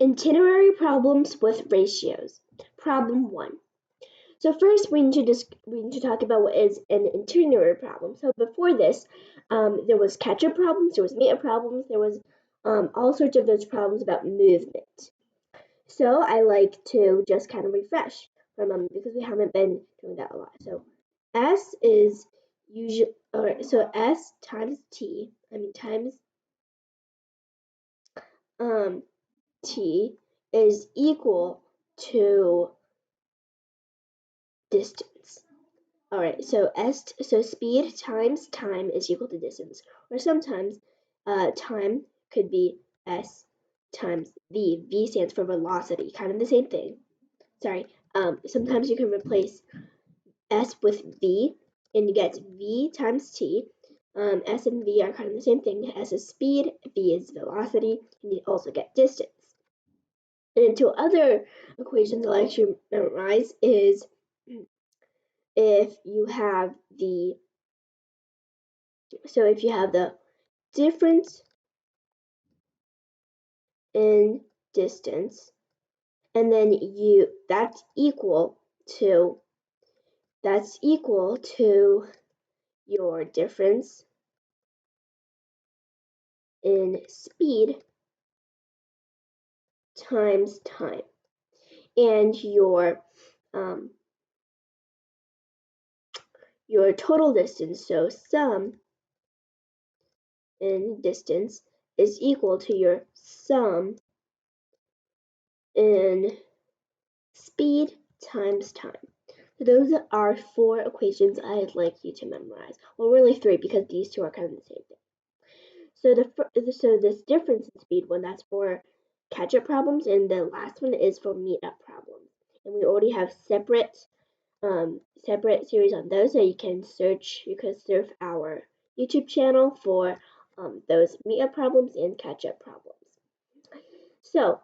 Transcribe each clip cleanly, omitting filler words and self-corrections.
Itinerary problems with ratios. Problem 1. So first we need to talk about what is an itinerary problem. So before this, there was catch-up problems, there was meet-up problems, there was all sorts of those problems about movement. So I like to just kind of refresh for a moment because we haven't been doing that a lot. So S is usually, so S times T, times T is equal to distance. Alright, so speed times time is equal to distance. Or sometimes time could be S times V. V stands for velocity, kind of the same thing. Sorry, sometimes you can replace S with V and you get V times T. S and V are kind of the same thing. S is speed, V is velocity, and you also get distance. And two other equations I like to memorize is if you have the difference in distance, and then that's equal to your difference in speed times time, and your total distance, so sum in distance is equal to your sum in speed times time. So those are 4 equations I'd like you to memorize. Well, really 3 because these 2 are kind of the same thing. So this difference in speed one, that's for catch-up problems, and the last one is for meet-up problems. And we already have separate series on those, so you can surf our YouTube channel for those meet-up problems and catch-up problems. So,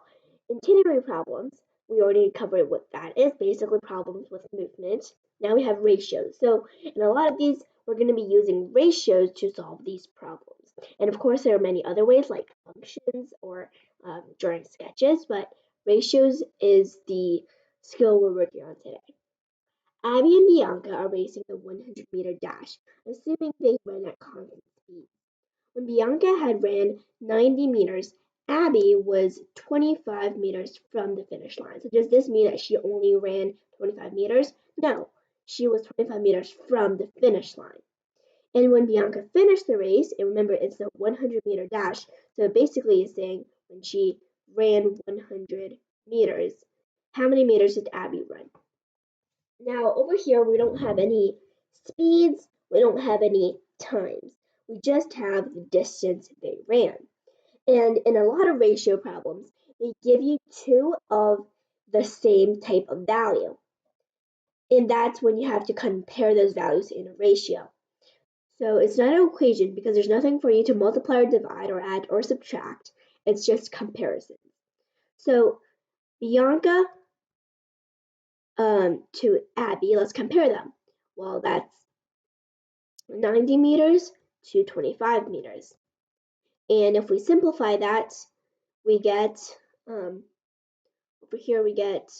itinerary problems, we already covered what that is, basically problems with movement. Now we have ratios. So, in a lot of these, we're going to be using ratios to solve these problems. And of course, there are many other ways like functions or drawing sketches, but ratios is the skill we're working on today. Abbie and Bianca are racing the 100-meter dash, assuming they run at constant speed. When Bianca had ran 90 meters, Abbie was 25 meters from the finish line. So does this mean that she only ran 25 meters? No, she was 25 meters from the finish line. And when Bianca finished the race, and remember it's the 100-meter dash, so it basically is saying when she ran 100 meters, how many meters did Abbie run? Now over here we don't have any speeds, we don't have any times. We just have the distance they ran. And in a lot of ratio problems, they give you 2 of the same type of value. And that's when you have to compare those values in a ratio. So it's not an equation because there's nothing for you to multiply or divide or add or subtract. It's just comparisons. So Bianca to Abbie, let's compare them. Well, that's 90 meters to 25 meters. And if we simplify that, we get, over here we get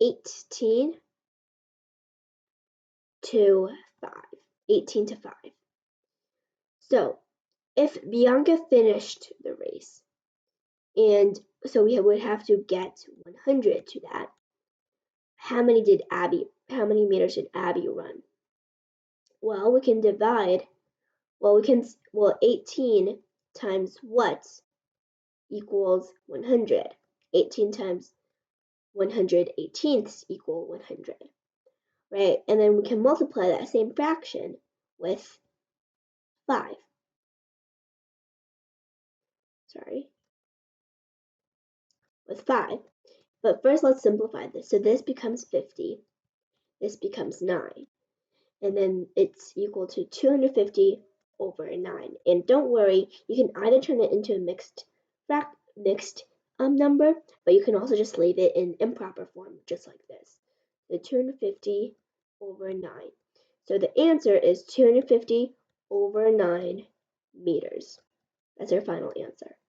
18 to 5. 18 to 5. So if Bianca finished the race, and so we would have to get 100 to that, how many meters did Abbie run? Well, we can divide, 18 times what equals 100? 18 times 118ths equal 100, right? And then we can multiply that same fraction with 5. With 5. But first let's simplify this. So this becomes 50, this becomes 9, and then it's equal to 250 over 9. And don't worry, you can either turn it into a mixed number, but you can also just leave it in improper form, just like this. So 250 over 9. So the answer is 250 over 9 meters. That's your final answer.